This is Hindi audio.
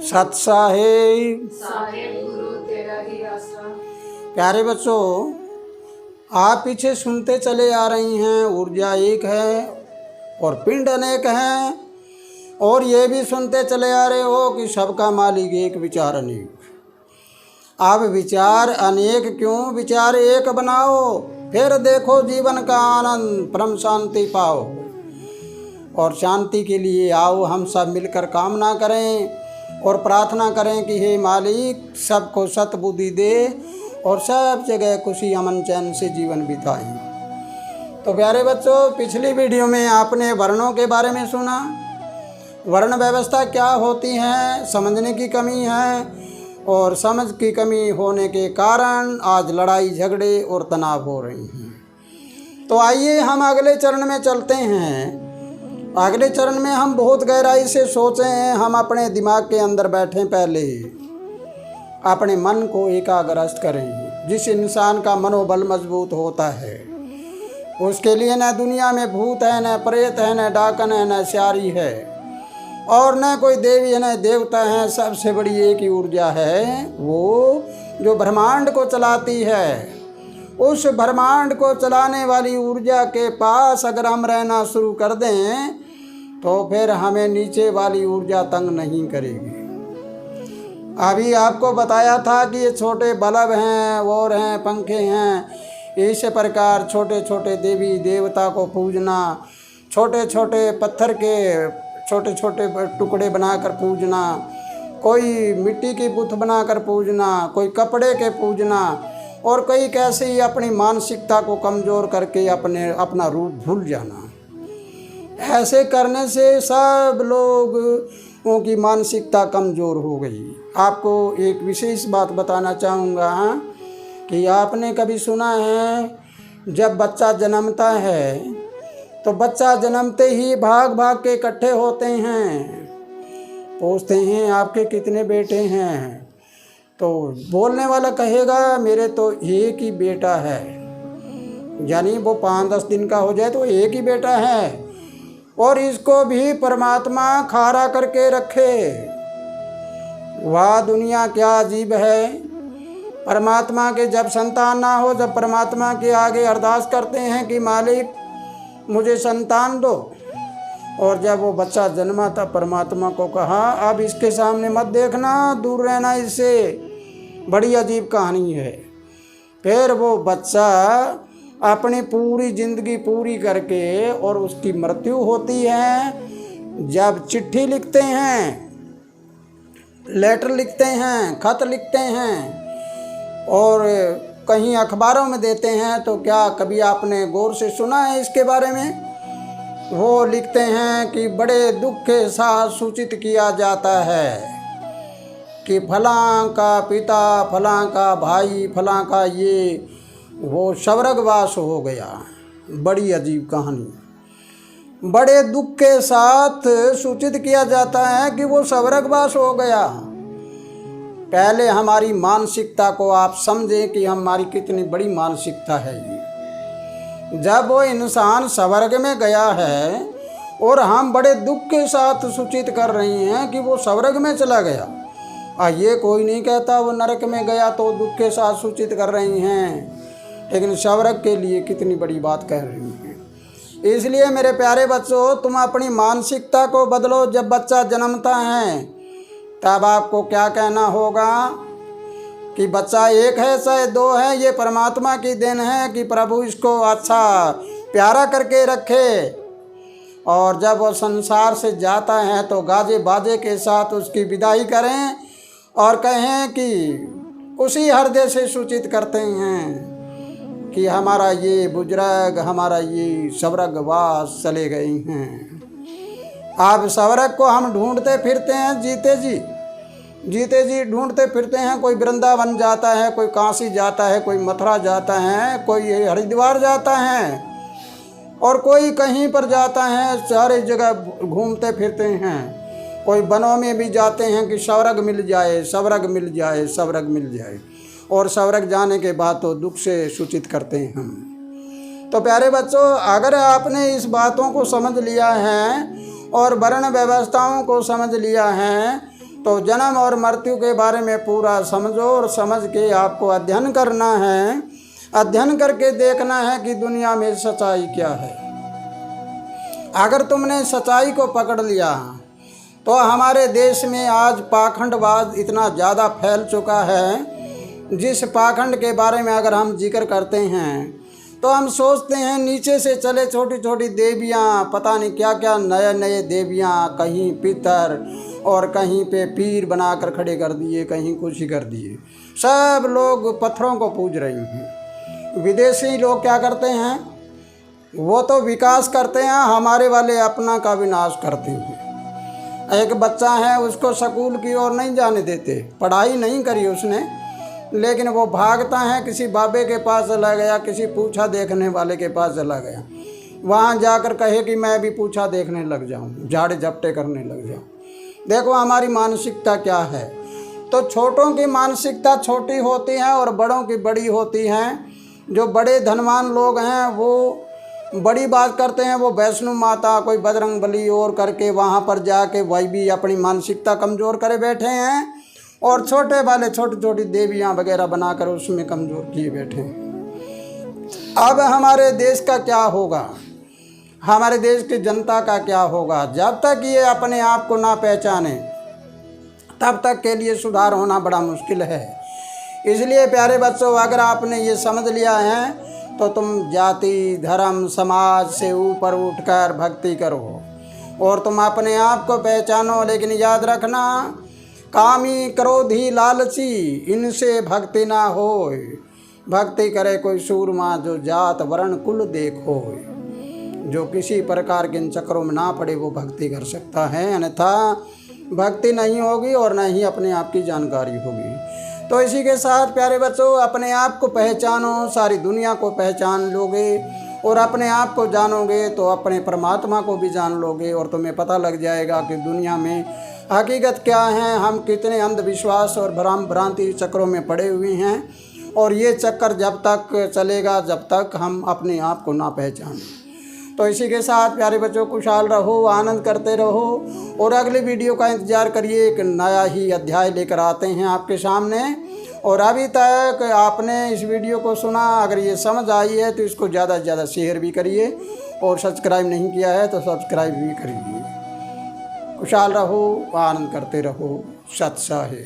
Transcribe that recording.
सत साहेब साहेब गुरु तेरा ही आसरा। प्यारे बच्चों, आप पीछे सुनते चले आ रही हैं ऊर्जा एक है और पिंड अनेक हैं, और ये भी सुनते चले आ रहे हो कि सबका मालिक एक विचार अनेक। अब विचार अनेक क्यों, विचार एक बनाओ, फिर देखो जीवन का आनंद, परम शांति पाओ। और शांति के लिए आओ हम सब मिलकर कामना करें और प्रार्थना करें कि हे मालिक सबको सतबुद्धि दे और सब जगह खुशी अमन चैन से जीवन बिताएं। तो प्यारे बच्चों, पिछली वीडियो में आपने वर्णों के बारे में सुना। वर्ण व्यवस्था क्या होती है, समझने की कमी है, और समझ की कमी होने के कारण आज लड़ाई झगड़े और तनाव हो रही हैं। तो आइए हम अगले चरण में चलते हैं। अगले चरण में हम बहुत गहराई से सोचें, हम अपने दिमाग के अंदर बैठें, पहले अपने मन को एकाग्रस्त करें। जिस इंसान का मनोबल मजबूत होता है उसके लिए न दुनिया में भूत है, न प्रेत है, न डाकन है, न स्यारी है, और न कोई देवी है, न देवता है। सबसे बड़ी एक ही ऊर्जा है, वो जो ब्रह्मांड को चलाती है। उस ब्रह्मांड को चलाने वाली ऊर्जा के पास अगर हम रहना शुरू कर दें तो फिर हमें नीचे वाली ऊर्जा तंग नहीं करेगी। अभी आपको बताया था कि ये छोटे बल्ब हैं और हैं पंखे हैं। इस प्रकार छोटे छोटे देवी देवता को पूजना, छोटे छोटे पत्थर के छोटे छोटे टुकड़े बनाकर पूजना, कोई मिट्टी की बुत बनाकर पूजना, कोई कपड़े के पूजना, और कई कैसे ही अपनी मानसिकता को कमज़ोर करके अपना रूप भूल जाना। ऐसे करने से सब लोगों की मानसिकता कमज़ोर हो गई। आपको एक विशेष बात बताना चाहूँगा कि आपने कभी सुना है जब बच्चा जन्मता है तो बच्चा जन्मते ही भाग भाग के इकट्ठे होते हैं, पूछते हैं आपके कितने बेटे हैं। तो बोलने वाला कहेगा मेरे तो एक ही बेटा है, यानी वो 5-10 दिन का हो जाए तो एक ही बेटा है, और इसको भी परमात्मा खारा करके रखे। वाह दुनिया क्या अजीब है। परमात्मा के जब संतान ना हो, जब परमात्मा के आगे अरदास करते हैं कि मालिक मुझे संतान दो, और जब वो बच्चा जन्मा था परमात्मा को कहा अब इसके सामने मत देखना, दूर रहना इससे। बड़ी अजीब कहानी है। फिर वो बच्चा अपनी पूरी ज़िंदगी पूरी करके और उसकी मृत्यु होती है। जब चिट्ठी लिखते हैं, लेटर लिखते हैं, खत लिखते हैं और कहीं अखबारों में देते हैं, तो क्या कभी आपने गौर से सुना है इसके बारे में? वो लिखते हैं कि बड़े दुख के साथ सूचित किया जाता है कि फलां का पिता, फलां का भाई, फलां का ये वो स्वर्गवास हो गया। बड़ी अजीब कहानी। बड़े दुख के साथ सूचित किया जाता है कि वो स्वर्गवास हो गया। पहले हमारी मानसिकता को आप समझें कि हमारी कितनी बड़ी मानसिकता है ये। जब वो इंसान स्वर्ग में गया है और हम बड़े दुख के साथ सूचित कर रहे हैं कि वो स्वर्ग में चला गया, ये कोई नहीं कहता वो नरक में गया तो दुख के साथ सूचित कर रही हैं, लेकिन स्वर्ग के लिए कितनी बड़ी बात कह रही हैं। इसलिए मेरे प्यारे बच्चों, तुम अपनी मानसिकता को बदलो। जब बच्चा जन्मता है तब आपको क्या कहना होगा कि बच्चा एक है चाहे दो है, ये परमात्मा की देन है कि प्रभु इसको अच्छा प्यारा करके रखे। और जब वो संसार से जाता है तो गाजे बाजे के साथ उसकी विदाई करें और कहें कि उसी हृदय से सूचित करते हैं कि हमारा ये बुजुर्ग, हमारा ये स्वर्गवास चले गए हैं। अब स्वर्ग को हम ढूंढते फिरते हैं, जीते जी ढूंढते फिरते हैं। कोई वृंदावन जाता है, कोई काशी जाता है, कोई मथुरा जाता है, कोई हरिद्वार जाता है, और कोई कहीं पर जाता है। सारे जगह घूमते फिरते हैं। कोई वनों में भी जाते हैं कि स्वर्ग मिल जाए, स्वर्ग मिल जाए, स्वर्ग मिल जाए, और स्वर्ग जाने के बाद तो दुख से सूचित करते हैं हम। तो प्यारे बच्चों, अगर आपने इस बातों को समझ लिया है और वर्ण व्यवस्थाओं को समझ लिया है तो जन्म और मृत्यु के बारे में पूरा समझो और समझ के आपको अध्ययन करना है। अध्ययन करके देखना है कि दुनिया में सच्चाई क्या है। अगर तुमने सच्चाई को पकड़ लिया तो हमारे देश में आज पाखंडवाद इतना ज़्यादा फैल चुका है, जिस पाखंड के बारे में अगर हम जिक्र करते हैं तो हम सोचते हैं नीचे से चले छोटी छोटी देवियाँ, पता नहीं क्या क्या नए नए देवियाँ, कहीं पितर और कहीं पे पीर बनाकर खड़े कर दिए, कहीं कुछ ही कर दिए। सब लोग पत्थरों को पूज रहे हैं। विदेशी लोग क्या करते हैं, वो तो विकास करते हैं, हमारे वाले अपना का विनाश करते हैं। एक बच्चा है, उसको स्कूल की ओर नहीं जाने देते, पढ़ाई नहीं करी उसने, लेकिन वो भागता है, किसी बाबे के पास चला गया, किसी पूछा देखने वाले के पास चला गया, वहाँ जाकर कहे कि मैं भी पूछा देखने लग जाऊँ, झाड़े झपटे करने लग जाऊँ। देखो हमारी मानसिकता क्या है। तो छोटों की मानसिकता छोटी होती है और बड़ों की बड़ी होती है। जो बड़े धनवान लोग हैं वो बड़ी बात करते हैं, वो वैष्णो माता, कोई बजरंग बली और करके वहाँ पर जाके वही भी अपनी मानसिकता कमज़ोर करे बैठे हैं, और छोटे वाले छोटी छोटी देवियाँ वगैरह बनाकर उसमें कमज़ोर किए बैठे हैं। अब हमारे देश का क्या होगा, हमारे देश की जनता का क्या होगा? जब तक ये अपने आप को ना पहचाने तब तक के लिए सुधार होना बड़ा मुश्किल है। इसलिए प्यारे बच्चों, अगर आपने ये समझ लिया है तो तुम जाति धर्म समाज से ऊपर उठकर भक्ति करो और तुम अपने आप को पहचानो। लेकिन याद रखना, कामी क्रोधी लालची इनसे भक्ति ना होय। भक्ति करे कोई सूरमा जो जात वर्ण कुल देखो। जो किसी प्रकार के इन चक्रों में ना पड़े वो भक्ति कर सकता है, अन्यथा भक्ति नहीं होगी और न ही अपने आप की जानकारी होगी। तो इसी के साथ प्यारे बच्चों, अपने आप को पहचानो, सारी दुनिया को पहचान लोगे और अपने आप को जानोगे तो अपने परमात्मा को भी जान लोगे और तुम्हें पता लग जाएगा कि दुनिया में हकीकत क्या है। हम कितने अंधविश्वास और भ्रम भ्रांति चक्रों में पड़े हुए हैं, और ये चक्कर जब तक चलेगा जब तक हम अपने आप को ना पहचानें। तो इसी के साथ प्यारे बच्चों, खुशहाल रहो, आनंद करते रहो और अगली वीडियो का इंतज़ार करिए। एक नया ही अध्याय लेकर आते हैं आपके सामने। और अभी तक आपने इस वीडियो को सुना, अगर ये समझ आई है तो इसको ज़्यादा से ज़्यादा शेयर भी करिए, और सब्सक्राइब नहीं किया है तो सब्सक्राइब भी करिए। खुशहाल रहो, आनंद करते रहो। सत साहे।